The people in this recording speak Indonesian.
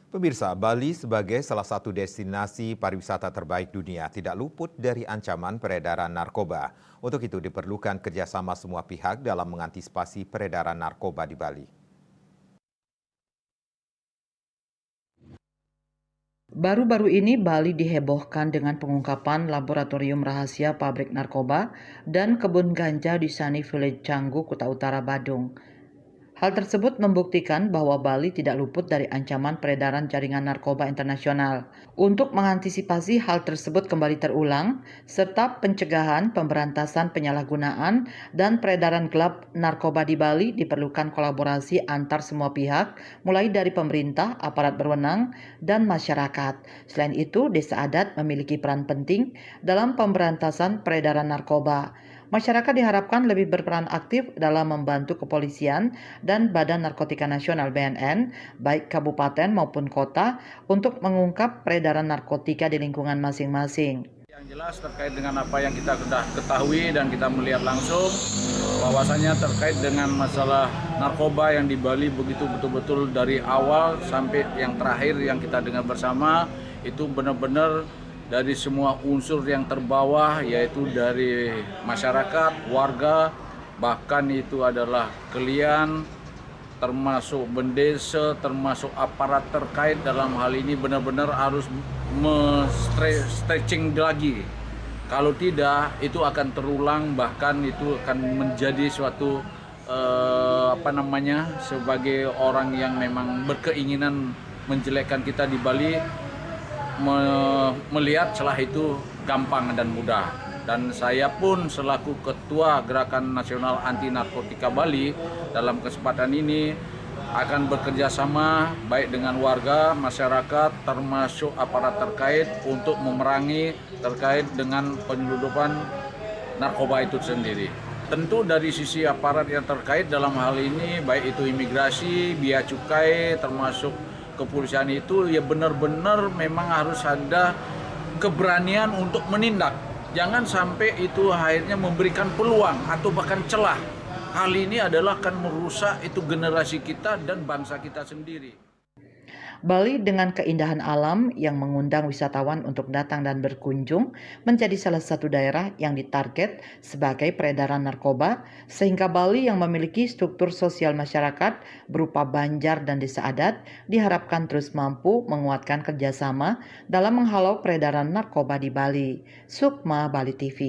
Pemirsa, Bali sebagai salah satu destinasi pariwisata terbaik dunia tidak luput dari ancaman peredaran narkoba. Untuk itu diperlukan kerjasama semua pihak dalam mengantisipasi peredaran narkoba di Bali. Baru-baru ini Bali dihebohkan dengan pengungkapan laboratorium rahasia pabrik narkoba dan kebun ganja di Sunny Village Canggu, Kuta Utara, Badung. Hal tersebut membuktikan bahwa Bali tidak luput dari ancaman peredaran jaringan narkoba internasional. Untuk mengantisipasi hal tersebut kembali terulang, serta pencegahan, pemberantasan penyalahgunaan, dan peredaran gelap narkoba di Bali diperlukan kolaborasi antar semua pihak, mulai dari pemerintah, aparat berwenang, dan masyarakat. Selain itu, Desa Adat memiliki peran penting dalam pemberantasan peredaran narkoba. Masyarakat diharapkan lebih berperan aktif dalam membantu kepolisian dan Badan Narkotika Nasional (BNN), baik kabupaten maupun kota, untuk mengungkap peredaran narkotika di lingkungan masing-masing. Yang jelas terkait dengan apa yang kita sudah ketahui dan kita melihat langsung, bahwasanya terkait dengan masalah narkoba yang di Bali begitu betul-betul dari awal sampai yang terakhir yang kita dengar bersama, itu benar-benar dari semua unsur yang terbawah, yaitu dari masyarakat, warga, bahkan itu adalah kalian, termasuk bendesa, termasuk aparat terkait dalam hal ini benar-benar harus stretching lagi. Kalau tidak, itu akan terulang, bahkan itu akan menjadi suatu sebagai orang yang memang berkeinginan menjelekkan kita di Bali, melihat celah itu gampang dan mudah. Dan saya pun selaku Ketua Gerakan Nasional Anti Narkotika Bali dalam kesempatan ini akan bekerja sama baik dengan warga, masyarakat, termasuk aparat terkait untuk memerangi terkait dengan penyeludupan narkoba itu sendiri. Tentu dari sisi aparat yang terkait dalam hal ini, baik itu imigrasi, bea cukai, termasuk kepolisian, itu ya benar-benar memang harus ada keberanian untuk menindak. Jangan sampai itu akhirnya memberikan peluang atau bahkan celah. Hal ini adalah akan merusak itu generasi kita dan bangsa kita sendiri. Bali dengan keindahan alam yang mengundang wisatawan untuk datang dan berkunjung menjadi salah satu daerah yang ditarget sebagai peredaran narkoba, sehingga Bali yang memiliki struktur sosial masyarakat berupa banjar dan desa adat diharapkan terus mampu menguatkan kerjasama dalam menghalau peredaran narkoba di Bali. Sukma, Bali TV.